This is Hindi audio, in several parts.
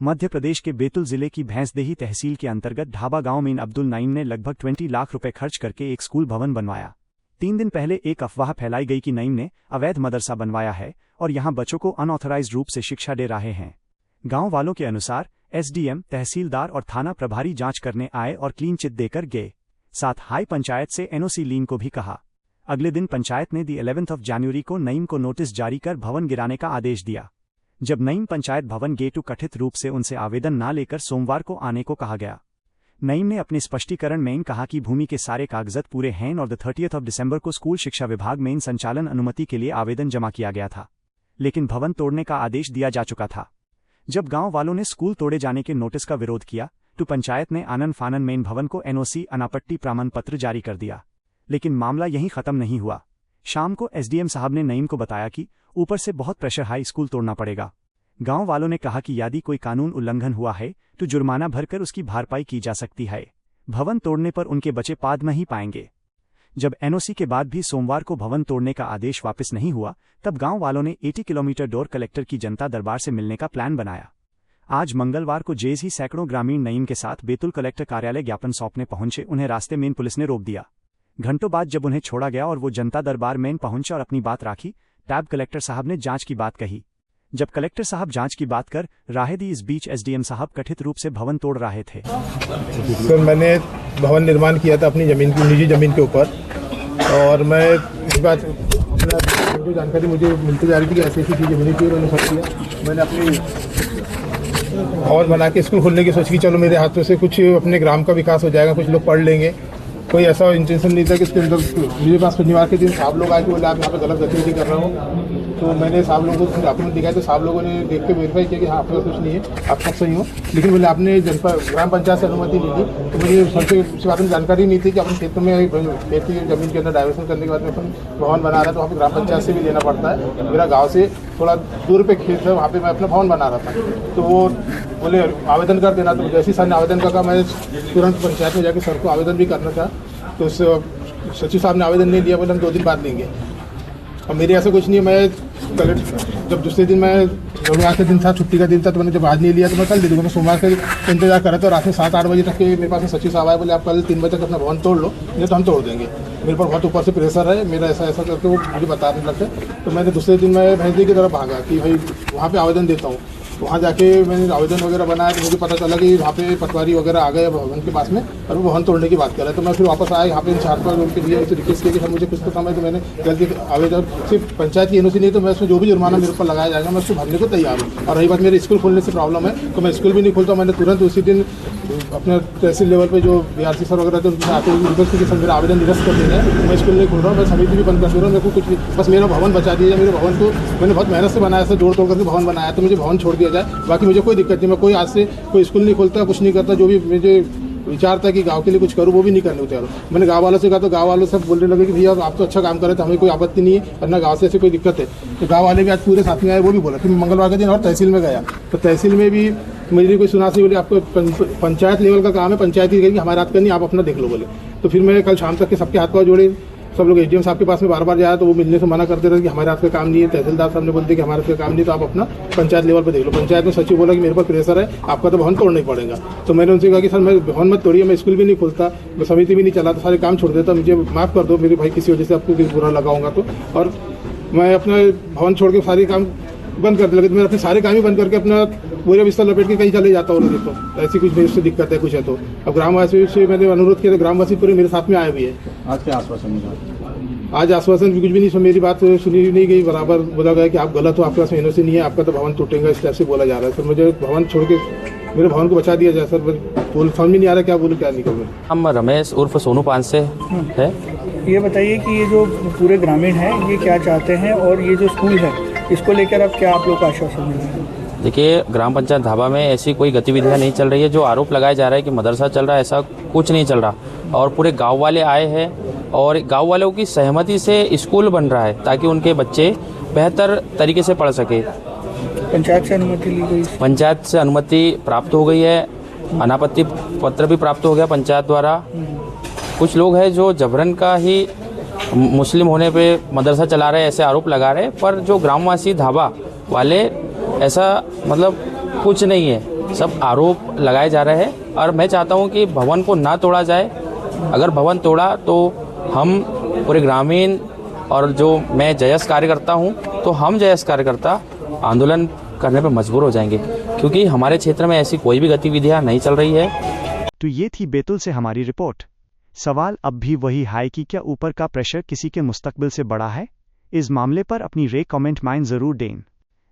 मध्य प्रदेश के बैतूल जिले की भैंसदेही तहसील के अंतर्गत ढाबा गांव में अब्दुल नईम ने लगभग 20 लाख रुपए खर्च करके एक स्कूल भवन बनवाया। 3 दिन पहले एक अफवाह फैलाई गई कि नईम ने अवैध मदरसा बनवाया है और यहां बच्चों को अनऑथराइज्ड रूप से शिक्षा दे रहे हैं। गांव वालों के अनुसार एसडीएम, तहसीलदार और थाना प्रभारी जांच करने आए और क्लीन चिट देकर गए। साथ हाई पंचायत से एनओसी लीन को भी कहा। अगले दिन पंचायत ने 11 जनवरी को नईम को नोटिस जारी कर भवन गिराने का आदेश दिया। जब नईम पंचायत भवन गए तो कथित रूप से उनसे आवेदन न लेकर सोमवार को आने को कहा गया। नईम ने अपने स्पष्टीकरण में कहा कि भूमि के सारे कागजात पूरे हैं और 30 दिसंबर को स्कूल शिक्षा विभाग में संचालन अनुमति के लिए आवेदन जमा किया गया था, लेकिन भवन तोड़ने का आदेश दिया जा चुका था। जब गांव वालों ने स्कूल तोड़े जाने के नोटिस का विरोध किया तो पंचायत ने आनन फानन मेन भवन को एनओसी अनापट्टी प्रमाण पत्र जारी कर दिया, लेकिन मामला यहीं खत्म नहीं हुआ। शाम को एसडीएम साहब ने नईम को बताया कि ऊपर से बहुत प्रेशर हाई स्कूल तोड़ना पड़ेगा। गांव वालों ने कहा कि यदि कोई कानून उल्लंघन हुआ है तो जुर्माना भरकर उसकी भरपाई की जा सकती है। भवन तोड़ने पर उनके बच्चे पाद नहीं पाएंगे। जब एनओसी के बाद भी सोमवार को भवन तोड़ने का आदेश वापस नहीं हुआ, तब गांव वालों ने 80 किलोमीटर दूर कलेक्टर की जनता दरबार से मिलने का प्लान बनाया। आज मंगलवार को जेज ही सैकड़ों ग्रामीण नईम के साथ बैतूल कलेक्टर कार्यालय ज्ञापन सौंपने पहुंचे। उन्हें रास्ते में पुलिस ने रोक दिया। घंटों बाद जब उन्हें छोड़ा गया और वो जनता दरबार में पहुंचे और अपनी बात रखी, तब कलेक्टर साहब ने जांच की बात कही। जब कलेक्टर साहब जांच की बात कर रहे थे, इस बीच एसडीएम साहब कथित रूप से भवन तोड़ रहे थे। सर, मैंने भवन निर्माण किया था अपनी जमीन की, निजी जमीन के ऊपर, और मैं इस बात जो जानकारी मुझे मिलती जा रही थी कि ऐसी चीज़ जमीन की मैंने सोच किया। मैंने अपनी भवन बना के स्कूल खोलने की सोच की, चलो मेरे हाथों से कुछ अपने ग्राम का विकास हो जाएगा, कुछ लोग पढ़ लेंगे। कोई ऐसा इंटेंशन नहीं था कि इसके अंदर मेरे पास शनिवार के दिन साहब लोग आए कि बोले आप यहाँ पे गलत गतिविधि कर रहे हो। तो मैंने साहब लोगों को डॉक्यूमेंट दिखाया तो साहब लोगों ने देख के वेरीफाई किया कि हाँ आपके पास कुछ नहीं है, आप सब सही हो। लेकिन बोले आपने ग्राम पंचायत से अनुमति ली थी, तो मुझे सबसे इस बात में जानकारी नहीं थी कि अपने खेतों में खेत की जमीन के अंदर डाइवर्सन करने के बाद में अपन भवन बना रहा है, तो वहाँ पर ग्राम पंचायत से भी लेना पड़ता है। मेरा गाँव से थोड़ा दूर पे खेत है, वहाँ पर मैं अपना भवन बना रहा था। तो वो बोले आवेदन कर देना। तो जैसे सर ने आवेदन का मैं तुरंत पंचायत में जाकर सर को आवेदन भी करना था, तो सचिव साहब ने आवेदन नहीं दिया, बोले हम 2 दिन बाद देंगे। और मेरे ऐसा कुछ नहीं है। मैं जब दूसरे दिन मैं रविवार के दिन था, छुट्टी का दिन था, तो मैंने जब आज नहीं लिया तो मैं कल दे दूँगा। मैं सोमवार से इंतजार कर रहा था। रात में 7-8 बजे तक के मेरे पास सचिव साहब आए, बोले आप कल 3 बजे तक अपना भवन तोड़ लो, नहीं तो हम तोड़ देंगे। मेरे पर बहुत ऊपर से प्रेशर है, मेरा ऐसा करके वो मुझे बताने लगते। तो मैंने दूसरे दिन मैं भैंसदेही की तरफ भागा कि भाई वहाँ पर आवेदन देता हूँ। वहाँ जाके मैंने आवेदन वगैरह बनाया तो मुझे पता चला कि वहाँ पे पटवारी वगैरह आ गए भवन के पास में और वो भवन तोड़ने की बात कर रहे हैं। तो मैं फिर वापस आया यहाँ पे इंचार्ज पर उनके लिए रिक्वेस्ट किया कि सर मुझे कुछ तो समय, तो मैंने जल्दी आवेदन सिर्फ पंचायत की एनओसी नहीं, तो मैं उसमें जो भी जुर्माना मेरे ऊपर लगाया जाएगा मैं उसको भरने को तैयार हूँ। और रही बात मेरे स्कूल खोलने से प्रॉब्लम है, तो मैं स्कूल भी नहीं खोलता। मैंने तुरंत उसी दिन अपने तहसील लेवल पे जो बीआरसी सर वगैरह थे उनके आते रिक्वेस्ट की सर मेरा आवेदन निरस्त कर देना है, मैं स्कूल नहीं खोल रहा हूँ, मैं समिति भी बंद कर दे रहा हूँ। मेरे को कुछ नहीं, बस मेरा भवन बचा दिया जाए। मेरे भवन को मैंने बहुत मेहनत से बनाया, जोड़ तोड़ करके भवन बनाया, तो मुझे भवन छोड़ दिया जाए। बाकी मुझे कोई दिक्कत नहीं। मैं कोई आज से कोई स्कूल नहीं खोलता, कुछ नहीं करता। जो भी मुझे विचार था कि गांव के लिए कुछ करूँ, वो भी नहीं करने को तैयार हूँ। मैंने गांव वालों से कहा तो गांव वालों सब बोलने लगे कि भैया आप तो अच्छा काम कर रहे थे, हमें कोई आपत्ति नहीं है, वरना गांव से ऐसी कोई दिक्कत है। तो गांव वाले भी आज पूरे साथ में आए, वो भी बोला कि मंगलवार के दिन और तहसील में गया, तो तहसील में भी मेरी कोई सुनासी बोली आपको पंचायत लेवल का काम है, पंचायत ही कहेगी, हमारे हाथ का नहीं, आप अपना देख लो बोले। तो फिर मैं कल शाम तक के सबके हाथ पाँव जोड़े, सब लोग एसडीएम साहब के पास में बार जाया, तो वो मिलने से मना करते रहे कि हमारे हाथ का काम नहीं है। तहसीलदार साहब ने बोलते कि हमारे हाथ का काम नहीं, तो आप अपना पंचायत लेवल पर देख लो। पंचायत में सचिव बोला कि मेरे पर प्रेशर है, आपका तो भवन तोड़ना ही पड़ेगा। तो मैंने उनसे कहा कि सर मैं भवन मत तोड़िए, मैं स्कूल भी नहीं खोलता, मैं समिति भी नहीं चलाता, सारे काम छोड़ देता, मुझे माफ़ कर दो मेरे भाई, किसी वजह से आपको बुरा लगाऊंगा तो। और मैं अपना भवन छोड़ के सारे काम बंद कर दिया, लेकिन मैं अपने सारे काम ही बंद करके अपना पूरे बिस्तर लपेट के कहीं चले जाता हूँ। तो ऐसी कुछ मेरी उससे दिक्कत है कुछ है तो। अब ग्रामवासी से मैंने अनुरोध किया, तो ग्रामवासी पूरे मेरे साथ में आए भी है। आज क्या आश्वासन? आज आश्वासन भी कुछ भी नहीं, सो मेरी बात सुनी नहीं गई। बराबर बोला गया कि आप गलत हो, आपके पास एनओसी नहीं है, आपका तो भवन टूटेगा, इस टाइप से बोला जा रहा है। सर मुझे भवन छोड़ के मेरे भवन को बचा दिया जाए सर, बोल समझ में नहीं आ रहा क्या बोलूँ क्या नहीं करूँ। हम रमेश उर्फ सोनू पान से है। ये बताइए कि ये जो पूरे ग्रामीण हैं ये क्या चाहते हैं, और ये जो स्कूल है इसको लेकर अब क्या आप लोग का आश्वासन मिल रहा है? देखिए, ग्राम पंचायत ढाबा में ऐसी कोई गतिविधियां नहीं चल रही है। जो आरोप लगाया जा रहा है कि मदरसा चल रहा है, ऐसा कुछ नहीं चल रहा। और पूरे गांव वाले आए हैं और गांव वालों की सहमति से स्कूल बन रहा है ताकि उनके बच्चे बेहतर तरीके से पढ़ सके। पंचायत से अनुमति ली गई? पंचायत से अनुमति प्राप्त हो गई है, अनापत्ति पत्र भी प्राप्त हो गया पंचायत द्वारा। कुछ लोग हैं जो जबरन का ही मुस्लिम होने पे मदरसा चला रहे हैं, ऐसे आरोप लगा रहे हैं, पर जो ग्रामवासी ढाबा वाले ऐसा मतलब कुछ नहीं है। सब आरोप लगाए जा रहे हैं और मैं चाहता हूं कि भवन को ना तोड़ा जाए। अगर भवन तोड़ा तो हम पूरे ग्रामीण और जो मैं जयस कार्यकर्ता हूं तो हम जयस कार्यकर्ता आंदोलन करने पर मजबूर हो जाएंगे, क्योंकि हमारे क्षेत्र में ऐसी कोई भी गतिविधियां नहीं चल रही है। तो ये थी बैतूल से हमारी रिपोर्ट। सवाल अब भी वही है कि क्या ऊपर का प्रेशर किसी के मुस्तकबिल से बड़ा है? इस मामले पर अपनी रे कमेंट में जरूर दें।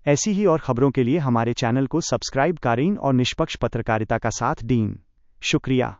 ऐसी ही और खबरों के लिए हमारे चैनल को सब्सक्राइब करें और निष्पक्ष पत्रकारिता का साथ दें। शुक्रिया।